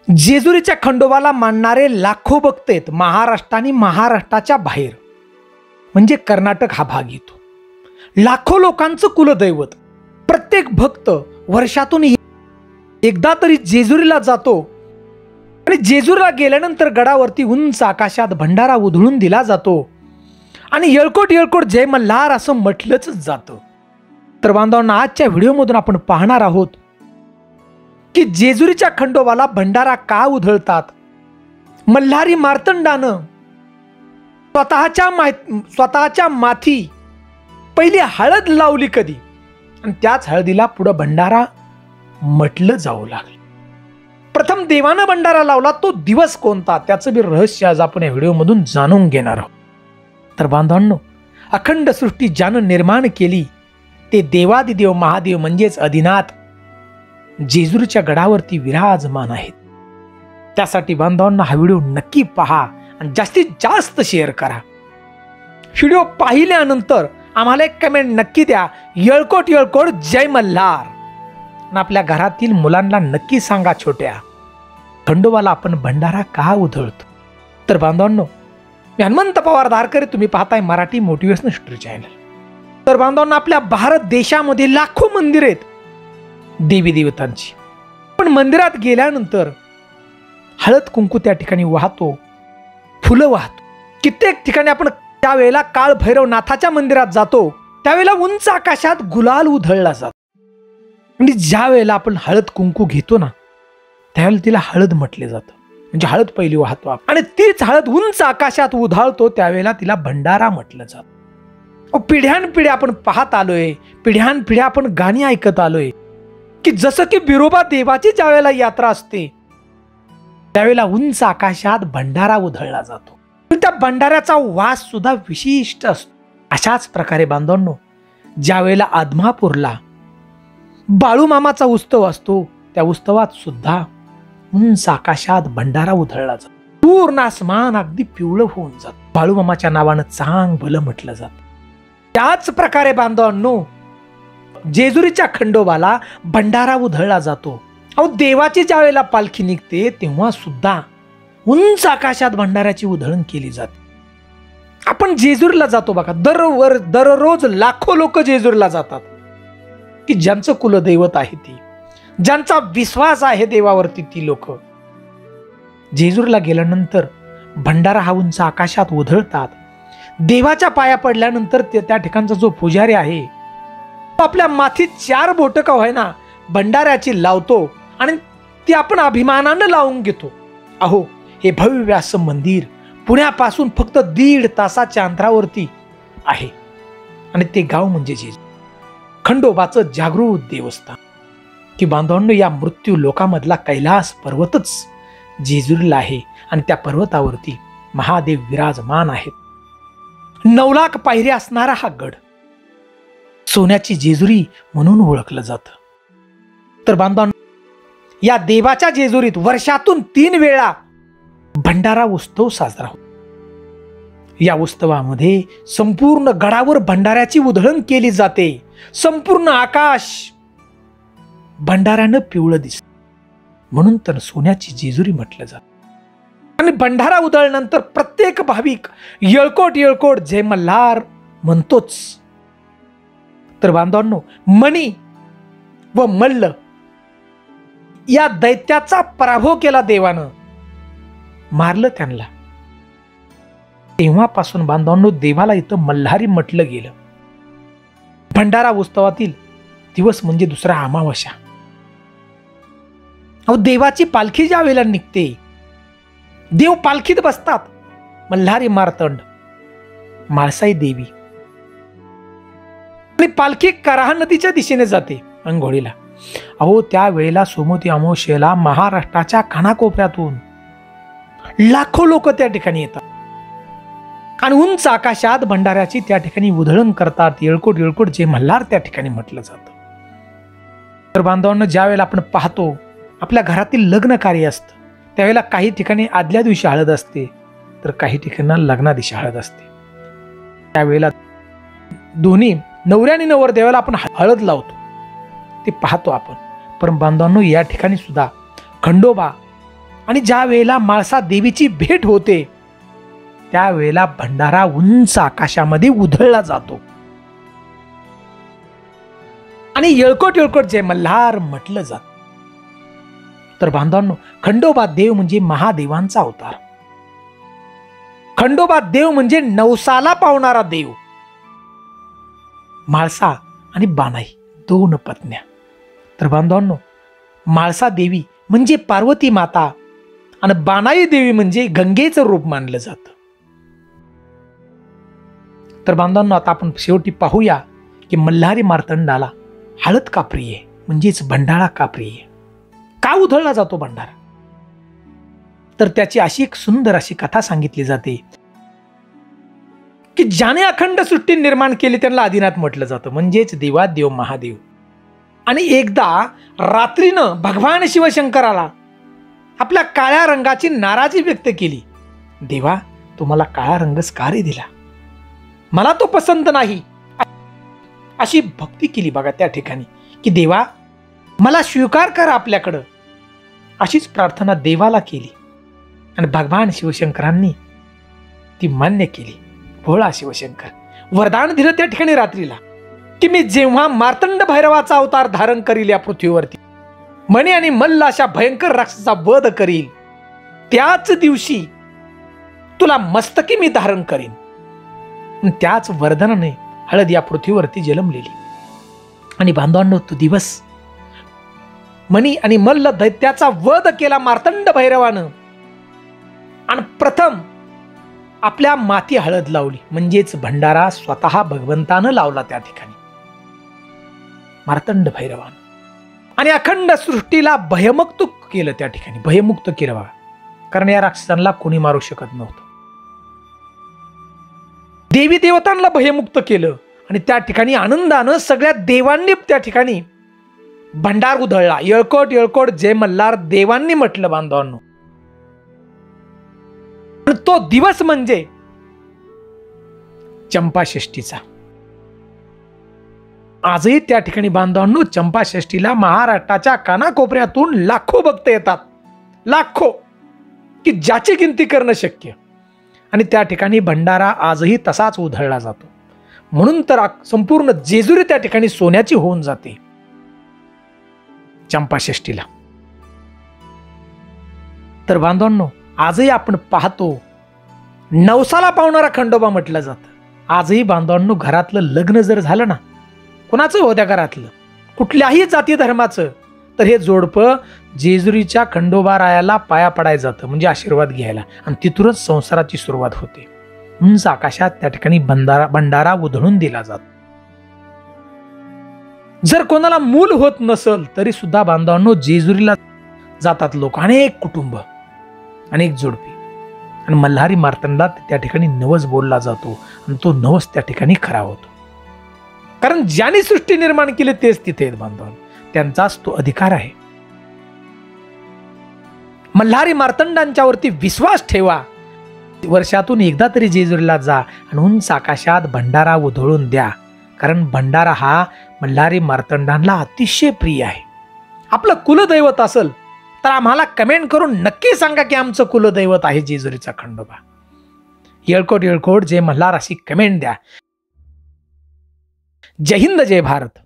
जेजुरीच्या खंडोबाला मानणारे लाखो भक्त आहेत महाराष्ट्र आणि महाराष्ट्राच्या बाहेर, म्हणजे कर्नाटक हा भाग येतो. लाखो लोकांचं कुलदैवत. प्रत्येक भक्त वर्षातून एकदा तरी जेजुरीला जातो आणि जेजुरीला गेल्यानंतर गडावरती उंच आकाशात भंडारा उधळून दिला जातो आणि येळकोट येळकोट जय मल्हार असं म्हटलंच जातं. तर बांधवांना आजच्या व्हिडिओमधून आपण पाहणार आहोत की जेजुरीच्या खंडोबाला भंडारा का उधळतात. मल्हारी मार्तंडानं स्वतःच्या माथी पहिली हळद लावली कधी आणि त्याच हळदीला पुढे भंडारा म्हटलं जाऊ लागलं. प्रथम देवानं भंडारा लावला तो दिवस कोणता, त्याचं बी रहस्य आज आपण या व्हिडिओमधून जाणून घेणार आहोत. तर बांधवांनो, अखंड सृष्टी ज्यानं निर्माण केली ते देवादिदेव महादेव म्हणजेच आदिनाथ जेजुरीच्या गडावरती विराजमान आहेत. त्यासाठी बांधवांना हा व्हिडिओ नक्की पहा आणि जास्तीत जास्त शेअर करा. व्हिडिओ पाहिल्यानंतर आम्हाला एक कमेंट नक्की द्या, येळकोट येळकोट जय मल्हार. आणि आपल्या घरातील मुलांना नक्की सांगा, छोट्या खंडोबाला आपण भंडारा का उधळतो. तर बांधवांनो, मी हनुमंत पवार धारकरे, तुम्ही पाहताय मराठी मोटिवेशनल स्टोरी चॅनल. तर बांधवांना, आपल्या भारत देशामध्ये लाखो मंदिर आहेत देवी देवतांची, पण मंदिरात गेल्यानंतर हळद कुंकू त्या ठिकाणी वाहतो, फुलं वाहतो. कित्येक ठिकाणी आपण त्यावेळेला काळ भैरवनाथाच्या मंदिरात जातो त्यावेळेला उंच आकाशात गुलाल उधळला जातो. म्हणजे ज्या वेळेला आपण हळद कुंकू घेतो ना त्यावेळेला तिला हळद म्हटले जातं, म्हणजे हळद पहिली वाहतो आणि तीच हळद उंच आकाशात उधळतो त्यावेळेला तिला भंडारा म्हटलं जातं. पिढ्यानपिढ्या आपण पाहत आलोय, पिढ्यानपिढ्या आपण गाणी ऐकत आलोय की जसं की बिरोबा देवाची ज्या वेळेला यात्रा असते त्यावेळेला उंच आकाशात भंडारा उधळला जातो. त्या भंडाऱ्याचा वास सुद्धा विशिष्ट असतो. अशाच प्रकारे बांधवांनो, ज्या वेळेला आदमापूरला बाळूमामाचा उत्सव असतो त्या उत्सवात सुद्धा उंच आकाशात भंडारा उधळला जातो. पूर्ण आसमान अगदी पिवळं होऊन जात. बाळूमामाच्या नावानं चांग भलं म्हटलं जातं. त्याच प्रकारे बांधवांनो, जेजुरीच्या खंडोबाला भंडारा उधळला जातो. अहो, देवाची ज्या वेळेला पालखी निघते तेव्हा सुद्धा उंच आकाशात भंडाऱ्याची उधळण केली जाते. आपण जेजुरीला जातो बघा, दररोज लाखो लोक जेजुरीला जातात की ज्यांचं कुलदैवत आहे ती, ज्यांचा विश्वास आहे देवावरती, ती लोक जेजुरीला गेल्यानंतर भंडारा हा उंच आकाशात उधळतात. देवाच्या पाया पडल्यानंतर त्या ठिकाणचा जो पुजारी आहे आपल्या माथी 4 बोटं का व्हायना भंडाऱ्याची लावतो आणि ती आपण अभिमानानं लावून घेतो. अहो, हे भव्य असं मंदिर पुण्यापासून फक्त 1.5 तासाच्या अंतरावरती आहे आणि ते गाव म्हणजे जेजुरी, खंडोबाचं जागृत देवस्थान. की बांधवांनो, या मृत्यू लोकामधला कैलास पर्वतच जेजुरीला आहे आणि त्या पर्वतावरती महादेव विराजमान आहेत. 9 लाख पायऱ्या असणारा हा गड सोन्याची जेजुरी म्हणून ओळखलं जातं. तर बांधवांनो, या देवाच्या जेजुरीत वर्षातून 3 वेळा भंडारा उत्सव साजरा होतो. या उत्सवामध्ये संपूर्ण गडावर भंडाऱ्याची उधळण केली जाते. संपूर्ण आकाश भंडाऱ्यानं पिवळं दिसतं, म्हणून तर सोन्याची जेजुरी म्हटलं जातं. आणि भंडारा उधळल्यानंतर प्रत्येक भाविक येळकोट येळकोट जय मल्हार म्हणतोच. तर बांधवांनो, मणी व मल्ल या दैत्याचा पराभव केला देवानं, मारलं त्यांना. तेव्हापासून बांधवांनो, देवाला इथं मल्हारी म्हटलं गेलं. भंडारा उत्सवातील दिवस म्हणजे दुसरा अमावस्या. अहो, देवाची पालखी ज्या वेळेला निघते, देव पालखीत बसतात. मल्हारी मार्तंड, म्हाळसाई देवी आणि पालखी कराहा नदीच्या दिशेने जाते अंघोळीला. अहो, त्या वेळेला सोमवती अमावस्येला महाराष्ट्राच्या कानाकोपऱ्यातून लाखो लोक त्या ठिकाणी येतात आणि उंच आकाशात भंडाऱ्याची त्या ठिकाणी उधळण करतात. येळकोट येळकोट जय मल्हार त्या ठिकाणी म्हटलं जातं. तर बांधवांना, ज्या वेळेला आपण पाहतो आपल्या घरातील लग्न कार्य असतं त्यावेळेला काही ठिकाणी आदल्या दिवशी हळद असते तर काही ठिकाणी लग्ना दिवशी हळद असते. त्यावेळेला दोन्ही नवऱ्या आणि नवरदेवाला आपण हळद लावतो, ते पाहतो आपण. पण बांधवांनो, या ठिकाणी सुद्धा खंडोबा आणि ज्या वेळेला माळसा देवीची भेट होते त्यावेळेला भंडारा उंच आकाशामध्ये उधळला जातो आणि येळकोट येळकोट जय मल्हार म्हटलं जात. तर बांधवांनो, खंडोबा देव म्हणजे महादेवांचा अवतार. खंडोबा देव म्हणजे नवसाला पावणारा देव. म्हाळसा आणि बानाई 2 पत्न्या. तर बांधवांनो, म्हाळसा देवी म्हणजे पार्वती माता आणि बानाई देवी म्हणजे गंगेचं रूप मानलं जातं. तर बांधवांनो, आता आपण शेवटी पाहूया की मल्हारी मार्तंडाला हळद का प्रिय म्हणजेच भंडारा का प्रिय, का उधळला जातो भंडारा. तर त्याची अशी एक सुंदर अशी कथा सांगितली जाते की ज्याने अखंड सृष्टी निर्माण केली त्यांना आदिनाथ म्हटलं जातं, म्हणजेच देवादेव महादेव. आणि एकदा रात्रीनं भगवान शिवशंकराला आपल्या काळ्या रंगाची नाराजी व्यक्त केली. देवा, तुम्हाला काळा रंगच का रे दिला, मला तो पसंत नाही, अशी भक्ती केली बघा त्या ठिकाणी की देवा मला स्वीकार कर आपल्याकडं, अशीच प्रार्थना देवाला केली. आणि भगवान शिवशंकरांनी ती मान्य केली. भोळा शिवशंकर वरदान दिलं त्या ठिकाणी रात्रीला की मी जेव्हा मार्तंड भैरवाचा अवतार धारण करील या पृथ्वीवरती, मणी आणि मल्ल अशा भयंकर राक्षसाचा वध करील, त्याच दिवशी तुला मस्तकी मी धारण करीन. त्याच वरदानाने हळद या पृथ्वीवरती जन्मलेली. आणि बांधवांनो, तो दिवस मणी आणि मल्ल दैत्याचा वध केला मार्तंड भैरवानं आणि प्रथम आपल्या माती हळद लावली, म्हणजेच भंडारा स्वतः भगवंतानं लावला त्या ठिकाणी मार्तंड भैरवानं. आणि अखंड सृष्टीला भयमुक्त केलं त्या ठिकाणी, भयमुक्त केलं बघा, कारण या राक्षसांना कोणी मारू शकत नव्हतं. देवी देवतांना भयमुक्त केलं आणि त्या ठिकाणी आनंदानं सगळ्या देवांनी त्या ठिकाणी भंडार उधळला. येळकोट येळकोट जय मल्हार देवांनी म्हटलं बांधवांनो. तो दिवस म्हणजे चंपाषष्ठीचा. आजही त्या ठिकाणी बांधवांनो चंपाषष्ठीला महाराष्ट्राच्या कानाकोपऱ्यातून लाखो भक्त येतात, लाखो, की ज्याची गिनती करणं शक्य. आणि त्या ठिकाणी भंडारा आजही तसाच उधळला जातो. म्हणून तर संपूर्ण जेजुरी त्या ठिकाणी सोन्याची होऊन जाते चंपाषष्ठीला. तर बांधवांनो, आजही आपण पाहतो नवसाला पावणारा खंडोबा म्हटलं जातं. आजही बांधवांनो, घरातलं लग्न जर झालं ना, कोणाचं होत्या घरातलं कुठल्याही जाती धर्माचं, तर हे जोडपं जेजुरीच्या खंडोबा रायाला पाया पडायला जातं, म्हणजे आशीर्वाद घ्यायला. आणि तिथूनच संसाराची सुरुवात होते. उंच आकाशात त्या ठिकाणी भंडारा उधळून दिला जातो. जर कोणाला मूल होत नसल तरी सुद्धा बांधवांनो जेजुरीला जातात लोक, अनेक कुटुंब, अनेक जोडपी. आणि मल्हारी मार्तंडात त्या ठिकाणी नवस बोलला जातो आणि तो नवस त्या ठिकाणी खरा होतो. कारण ज्याने सृष्टी निर्माण केली तेच तिथे आहेत बांधवांनो, त्यांचाच तो अधिकार आहे. मल्हारी मार्तंडांच्यावरती विश्वास ठेवा. वर्षातून एकदा तरी जेजुरीला जा आणि उंच आकाशात भंडारा उधळून द्या. कारण भंडारा हा मल्हारी मार्तंडांना अतिशय प्रिय आहे. आपलं कुलदैवत असेल तर आम्हाला कमेंट करून नक्की सांगा की आमचं कुलदैवत आहे जेजुरीचा खंडोबा. येळकोट येळकोट जय मल्हार अशी कमेंट द्या. जय हिंद, जय भारत.